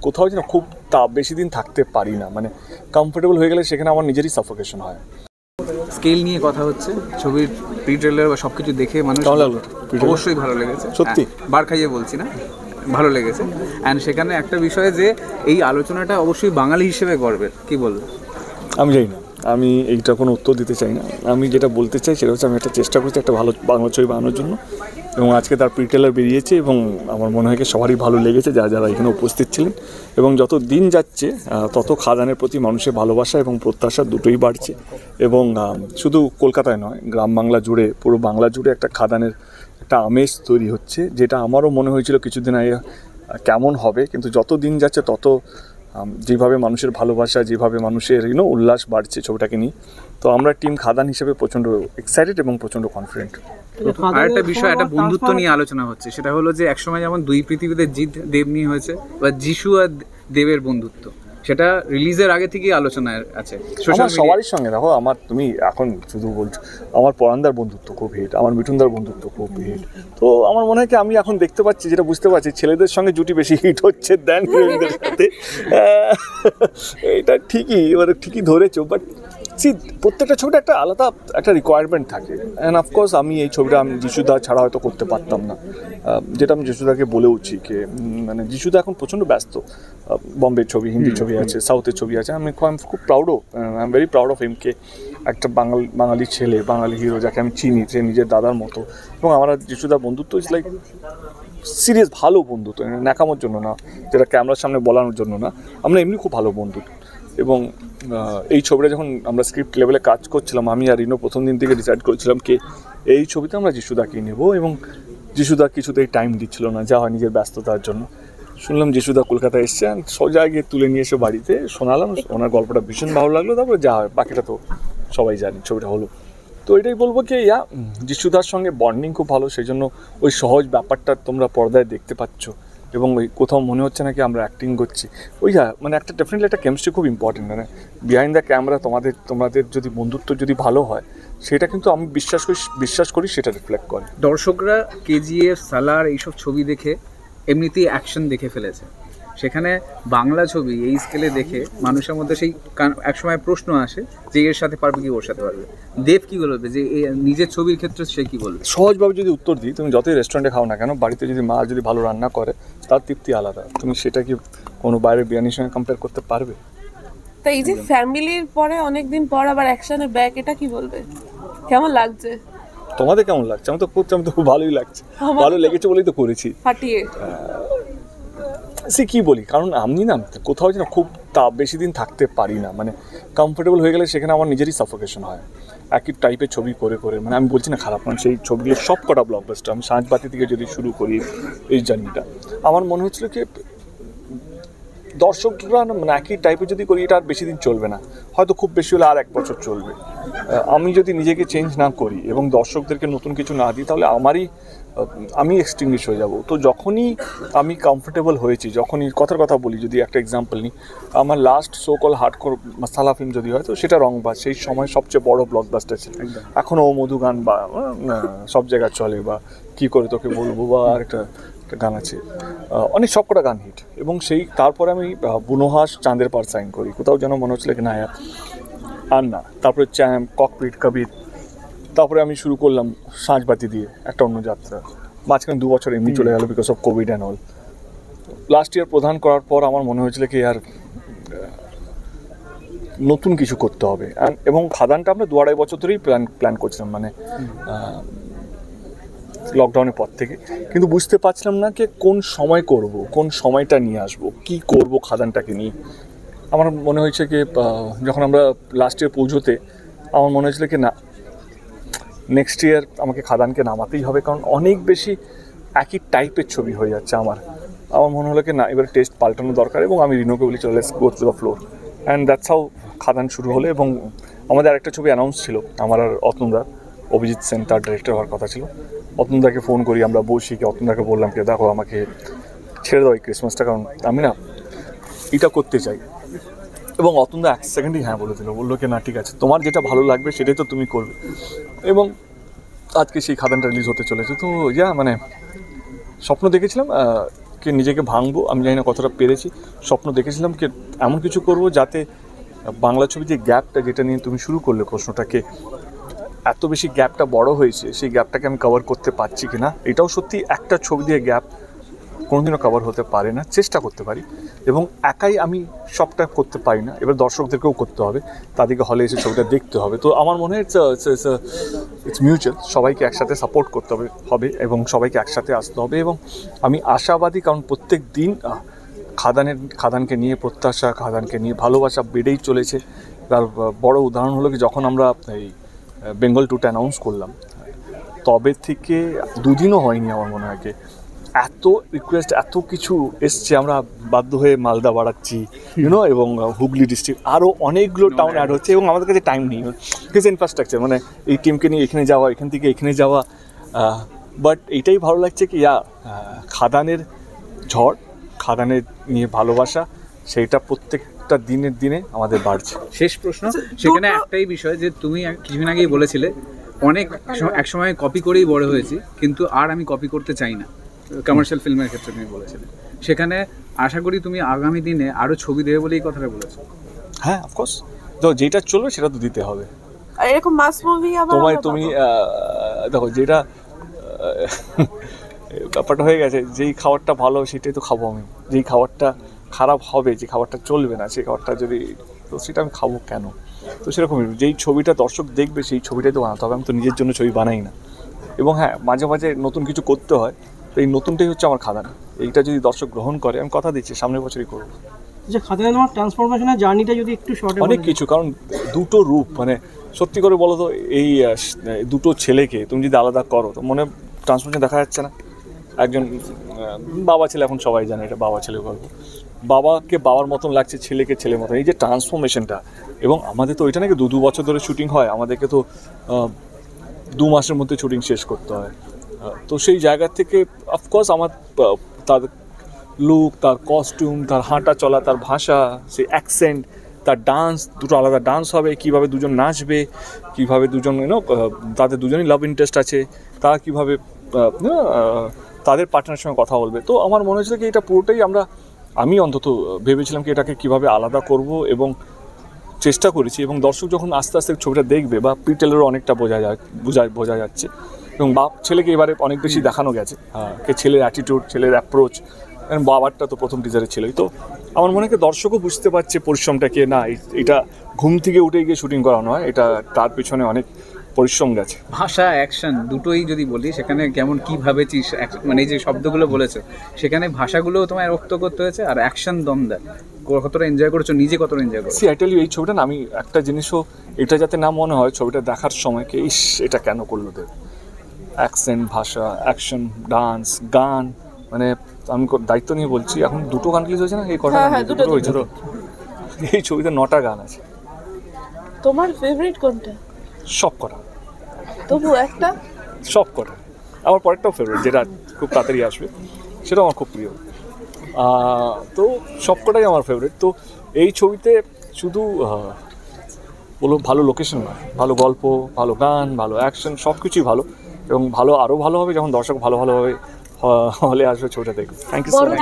কোথাও যেন খুব বেশি দিন থাকতে পারি না, মানে কমফোর্টেবল হয়ে গেলে সেখানে আমার নিজেরই সাফোকেশন হয়। স্কেল নিয়ে কথা হচ্ছে, ছবির প্রি ট্রেলার বা সব কিছু দেখে মানুষ অবশ্যই ভালো লেগেছে, সত্যি বার খাইয়ে বলছি না, ভালো লেগেছে। অ্যান্ড সেখানে একটা বিষয় যে এই আলোচনাটা অবশ্যই বাঙালি হিসেবে গর্বের, কি বলবো? আমি জানি না, আমি এইটা কোনো উত্তর দিতে চাই না। আমি যেটা বলতে চাই সেটা হচ্ছে আমি একটা চেষ্টা করছি একটা ভালো বাংলা ছবি বানানোর জন্য, এবং আজকে তার প্রি ট্রেলার বেরিয়েছে এবং আমার মনে হয় সবারই ভালো লেগেছে যারা এখানে উপস্থিত ছিলেন। এবং যত দিন যাচ্ছে তত খাদানের প্রতি মানুষের ভালোবাসা এবং প্রত্যাশা দুটোই বাড়ছে। এবং শুধু কলকাতায় নয়, গ্রাম বাংলা জুড়ে, পুরো বাংলা জুড়ে একটা খাদানের একটা আমেজ তৈরি হচ্ছে, যেটা আমারও মনে হয়েছিল কিছুদিন আগে কেমন হবে, কিন্তু যত দিন যাচ্ছে তত যেভাবে মানুষের ভালোবাসা, যেভাবে মানুষের উল্লাস বাড়ছে ছবিটাকে নিয়ে, তো আমরা টিম খাদান হিসেবে প্রচণ্ড এক্সাইটেড এবং প্রচণ্ড কনফিডেন্ট। আরেকটা বিষয়, একটা বন্ধুত্ব নিয়ে আলোচনা হচ্ছে, সেটা হলো যে একসময় যেমন দুই পৃথিবীতে জিৎ দেব নিয়ে হয়েছে, বা যিশু আর দেবের বন্ধুত্ব, সেটা রিলিজের আগে থেকেই আলোচনায় আছে সবারই সঙ্গে। দেখো, আমার তুমি এখন শুধু বলছো, আমার পরানদার বন্ধুত্ব খুব হিট, আমার মিঠুনদার বন্ধুত্ব খুব হিট। তো আমার মনে হয় কি আমি এখন দেখতে পাচ্ছি, যেটা বুঝতে পারছি, ছেলেদের সঙ্গে জুটি বেশি হিট হচ্ছে দেন হিরোইনদের সাথে। এটা ঠিকই, এবার ঠিকই ধরেছো, বাট প্রত্যেকটা ছবিটা একটা আলাদা একটা রিকোয়ারমেন্ট থাকে। অ্যান্ড অফকোর্স আমি এই ছবিটা আমি যিশুদা ছাড়া হয়তো করতে পারতাম না, যেটা আমি যিশুদাকে বলেওছি যে মানে যিশুদা এখন প্রচণ্ড ব্যস্ত, বম্বের ছবি, হিন্দি ছবি আছে, সাউথের ছবি আছে। আমি খুব proud I am very proud of হিমকে, একটা বাঙালি ছেলে, বাঙালি হিরো যাকে আমি চিনি, সে নিজের দাদার মতো। এবং আমার যিশুদার বন্ধুত্ব ইজ লাইক সিরিয়াস ভালো বন্ধুত্ব, ন্যাকামোর জন্য না, যেটা ক্যামেরার সামনে বলানোর জন্য না, আমরা এমনি খুব ভালো বন্ধু। এবং এই ছবিটা যখন আমরা স্ক্রিপ্ট লেভেলে কাজ করছিলাম, আমি আর রিনো প্রথম দিন থেকে ডিসাইড করেছিলাম কি এই ছবিতে আমরা যিশুদাকেই নেব। এবং যিশুদা কিছুতেই টাইম দিচ্ছিল না, যা হয় নিজের ব্যস্ততার জন্য। শুনলাম যিশুদা কলকাতায় এসছে, সোজা গিয়ে তুলে নিয়ে এসে বাড়িতে শোনালাম, ওনার গল্পটা ভীষণ ভালো লাগলো। তারপরে যা হয় বাকিটা তো সবাই জানি, ছবিটা হলো। তো এটাই বলবো কি যিশুদার সঙ্গে বন্ডিং খুব ভালো, সেই জন্য ওই সহজ ব্যাপারটা তোমরা পর্দায় দেখতে পাচ্ছ। এবং ওই কোথাও মনে হচ্ছে না কি আমরা অ্যাক্টিং করছি, ওই মানে একটা ডেফিনেটলি একটা কেমিস্ট্রি খুব ইম্পর্টেন্ট। মানে বিহাইন্ড দ্য ক্যামেরা তোমাদের যদি বন্ধুত্ব যদি ভালো হয়, সেটা কিন্তু আমি বিশ্বাস করি সেটা রিফ্লেক্ট করে। দর্শকরা কেজিএফ, সালার এইসব ছবি দেখে এমনিতেই অ্যাকশন দেখে ফেলেছে, সেখানে বাংলা ছবি এই স্কেলে দেখে মানুষের মধ্যে সেই একসময় প্রশ্ন আসে যে এর সাথে পারবে কি ওর সাথে পারবে। দেব কি বলবে যে নিজের ছবির ক্ষেত্রে সে কি বলবে? সহজভাবে যদি উত্তর দিই, তুমি যতই রেস্টুরেন্টে খাও না কেন, বাড়িতে যদি মা যদি ভালো রান্না করে তার তৃপ্তি আলাদা। তুমি সেটা কি কোনো বাইরের বিরিয়ানির সঙ্গে কম্পেয়ার করতে পারবে? তাই এই যে ফ্যামিলির পরে অনেকদিন পর আবার অ্যাকশনে ব্যাক, এটা কি বলবে, কেমন লাগছে? তোমাদের কেমন লাগছে? আমি তো করছি, আমি তো খুব ভালোই লাগছে, ভালো লেগেছে বলেই তো করেছি ফাটিয়ে। সে কী বলি, কারণ আমি না কোথাও যেন খুব বেশি দিন থাকতে পারি না, মানে কমফোর্টেবল হয়ে গেলে সেখানে আমার নিজেরই সাফোকেশন হয়। একই টাইপের ছবি করে মানে আমি বলছি না খারাপ নয়, সেই ছবিগুলো সব কটা ব্লকবাস্টার। আমি সাঁঝবাতি থেকে যদি শুরু করি এই জার্নিটা, আমার মনে হচ্ছিল কি দর্শকরা মানে একই টাইপের যদি করি, এটা আর বেশি দিন চলবে না, হয়তো খুব বেশি হলে আর 1 বছর চলবে। আমি যদি নিজেকে চেঞ্জ না করি এবং দর্শকদেরকে নতুন কিছু না দিই, তাহলে আমি এক্সটিংগুইশ হয়ে যাব। তো যখনই আমি কমফোর্টেবল হয়েছি, যখনই কথার কথা বলি, যদি একটা এক্সাম্পল নিই, আমার লাস্ট সোকল হার্ডকোর মাসালা ফিল্ম যদি হয়, তো সেটা রংবাজ সেই সময় সবচেয়ে বড় ব্লকবাস্টার ছিল। এখনও ও মধু গান বা সব জায়গায় চলে, বা কী করে তোকে বলবো, বা আরেকটা গান আছে, অনেক সবকটা গান হিট। এবং তারপরে আমি বুনোহাস, চাঁদের পার সাইন করি, কোথাও যেন মনে হচ্ছিল কি না আর না। তারপরে চ্যাম্প, ককপিট, কবির, তারপরে আমি শুরু করলাম সাঁঝবাতি দিয়ে একটা অন্য যাত্রা। মাঝখানে 2 বছর এমনি চলে গেল because of Covid and all. Last year প্রধান করার পর আমার মনে হয়েছিল কি নতুন কিছু করতে হবে। এবং খাদানটা আমরা 2-2.5 বছর ধরেই প্ল্যান করছিলাম, মানে লকডাউনের পর থেকে, কিন্তু বুঝতে পারছিলাম না যে কোন সময় করব, কোন সময়টা নিয়ে আসবো, কি করব খাদানটাকে নিয়ে। আমার মনে হয়েছে কি যখন আমরা লাস্ট ইয়ার পুজোতে আমার মনে হয়েছিল কি না, নেক্সট ইয়ার আমাকে খাদানকে নামাতেই হবে, কারণ অনেক বেশি একই টাইপের ছবি হয়ে যাচ্ছে। আমার মনে হলো কি না, এবার টেস্ট পাল্টানো দরকার। এবং আমি রিনোকে বলি চলে go to the floor, and that's how খাদান শুরু হলো। এবং আমাদের আরেকটা ছবি অ্যানাউন্স ছিল, আমার আর অতনুদা, অভিজিৎ সেন তার ডিরেক্টর হওয়ার কথা ছিল। অতনুদাকে ফোন করি, আমরা বসি, অতনুদাকে বললাম কি দেখো আমাকে ছেড়ে দাও এই ক্রিসমাসটা, কারণ আমি না এটা করতে চাই। এবং অতনুদা 1 সেকেন্ডই হ্যাঁ বলে দিল, বললো কি না ঠিক আছে, তোমার যেটা ভালো লাগবে সেটাই তো তুমি করবে। এবং আজকে সেই খাদানটা রিলিজ হতে চলেছে। তো মানে স্বপ্ন দেখেছিলাম কে নিজেকে ভাঙবো, আমি জানি না কতটা পেরেছি। স্বপ্ন দেখেছিলাম কি এমন কিছু করব যাতে বাংলা ছবি যে গ্যাপটা, যেটা নিয়ে তুমি শুরু করলে প্রশ্নটাকে, এত বেশি গ্যাপটা বড় হয়েছে, সেই গ্যাপটাকে আমি কভার করতে পারছি কিনা। এটাও সত্যি, একটা ছবি দিয়ে গ্যাপ কোনোদিনও কভার হতে পারে না, চেষ্টা করতে পারি, এবং একাই আমি সবটা করতে পারি না, এবার দর্শকদেরকেও করতে হবে, তাদেরকে হলে এসে ছবিটা দেখতে হবে। তো আমার মনে হয় ইটস মিউচুয়াল, সবাইকে একসাথে সাপোর্ট করতে হবে এবং সবাইকে একসাথে আসতে হবে। এবং আমি আশাবাদী, কারণ প্রত্যেক দিন খাদানকে নিয়ে প্রত্যাশা, খাদানকে নিয়ে ভালোবাসা বেড়েই চলেছে। তার বড় উদাহরণ হলো কি, যখন আমরা এই বেঙ্গল ট্যুরটা অ্যানাউন্স করলাম, তবে থেকে দুদিনও হয়নি আমার মনে হয়, এত রিকোয়েস্ট, এত কিছু এসছে, আমরা বাধ্য হয়ে মালদা বাড়াচ্ছি, ইউনো, এবং হুগলি ডিস্ট্রিক্ট, আরও অনেকগুলো টাউন অ্যাড হচ্ছে, এবং আমাদের কাছে টাইম নেই, কিছু ইনফ্রাস্ট্রাকচার, মানে এই টিমকে নিয়ে এখানে যাওয়া, এখান থেকে এখানে যাওয়া। বাট এইটাই ভালো লাগছে কি, খাদানের ঝড়, খাদানের নিয়ে ভালোবাসা, সেইটা প্রত্যেকটা দিনে আমাদের বাড়ছে। শেষ প্রশ্ন, সেখানে একটাই বিষয় যে তুমি কিছুদিন আগেই বলেছিলে এক সময় কপি করেই বড় হয়েছি, কিন্তু আর আমি কপি করতে চাই না, কমার্শিয়াল ফিল্মের ক্ষেত্রে তুমি বলেছিলে। সেখানে আশা করি তুমি আগামী দিনে আরো ছবি দেবে বলেই কথাটা বলেছো। হ্যাঁ, অফকোর্স, তো যেটা চলবে সেটা তো দিতে হবে। আর এরকম মাস মুভি আবার তুমি দেখো, যেটা ব্যাপারটা হয়ে গেছে, যেই খাবারটা ভালো সেটাই তো খাবো আমি, যেই খাবারটা খারাপ হবে, যে খাবারটা চলবে না, সেই খাবারটা যদি, তো সেটা আমি খাবো কেন? তো সেরকমই যেই ছবিটা দর্শক দেখবে সেই ছবিটাই তো বানাতে হবে, আমি তো নিজের জন্য ছবি বানাই না। এবং হ্যাঁ, মাঝে মাঝে নতুন কিছু করতে হয়, তো এই নতুনটাই হচ্ছে আমার খাদান। এইটা যদি দর্শক গ্রহণ করে, আমি কথা দিচ্ছি সামনের বছরই করবো। যে খাদান আমার ট্রান্সফরমেশনের জার্নিটা যদি একটু শর্টে, অনেক কিছু, কারণ দুটো রূপ, মানে সত্যি করে বলো তো, এই দুটো ছেলেকে তুমি যদি আলাদা করো, তো মনে ট্রান্সফরমেশন দেখা যাচ্ছে না। একজন বাবা ছেলে, এখন সবাই জানে এটা বাবা ছেলে গল্প, বাবাকে বাবার মতন লাগছে, ছেলেকে ছেলের মতন, এই যে ট্রান্সফরমেশনটা। এবং আমাদের তো ওইটা নাকি দু বছর ধরে শুটিং হয়, আমাদেরকে তো 2 মাসের মধ্যে শুটিং শেষ করতে হয়। তো সেই জায়গা থেকে অফকোর্স আমার তার লুক, তার কস্টিউম, তার হাঁটা চলা, তার ভাষা, সেই অ্যাকসেন্ট, তার ডান্স, দুটো আলাদা ডান্স হবে, কীভাবে দুজন নাচবে, কীভাবে দুজন তাদের দুজনই লাভ ইন্টারেস্ট আছে, তারা কীভাবে তাদের পার্টনারের সঙ্গে কথা বলবে। তো আমার মনে হয়েছিল কি এটা পুরোটাই আমি অন্তত ভেবেছিলাম কি এটাকে কীভাবে আলাদা করব, এবং চেষ্টা করেছি। এবং দর্শক যখন আস্তে আস্তে ছবিটা দেখবে, বা প্রিটেলেরও অনেকটা বোঝা যাচ্ছে, এবং বাপ ছেলেকে এবারে অনেক বেশি দেখানো গেছে, ছেলের অ্যাটিটিউড, ছেলের অ্যাপ্রোচ, বাবারটা তো প্রথম টিজারে ছিলই। তো আমার মনে হয় দর্শকও বুঝতে পারছে পরিশ্রমটাকে, না এটা ঘুম থেকে উঠে গিয়ে শুটিং করা নয়, এটা তার পিছনে অনেক পরিশ্রম গেছে। ভাষা, অ্যাকশন দুটোই যদি বলি, সেখানে কেমন কী ভাবেছিস, মানে এই যে শব্দগুলো বলেছে, সেখানে ভাষাগুলোও তোমায় রক্ত করতে হয়েছে, আর অ্যাকশন দমদার, কতটা এনজয় করেছো, নিজে কতটা এনজয় করেছো? আই টেল ইউ, এই ছবিটা না, আমি একটা জিনিসও এটা যাতে না মনে হয় ছবিটা দেখার সময় কে ইস এটা কেন করলো দেব, অ্যাকসেন্ট, ভাষা, অ্যাকশন, ডান্স, গান, মানে আমি দায়িত্ব নিয়ে বলছি, এখন 2টো গান রিলিজ হয়েছে না, এই কটা দুটো হয়েছে তো, এই ছবিতে 9টা গান আছে। তোমার ফেভারিট কোনটা? সব কটা, তবু একটা, সব কটা। আমার পরেরটাও ফেভারিট, যেটা খুব তাড়াতাড়ি আসবে, সেটাও আমার খুব প্রিয়। তো সব কটাই আমার ফেভারিট। তো এই ছবিতে শুধু ভালো লোকেশন নয়, ভালো গল্প, ভালো গান, ভালো অ্যাকশন, সব কিছুই ভালো, এবং আরও ভালো হবে যখন দর্শক ভালোভাবে হলে আসবে ছবিটা দেখবে। Thank you so much.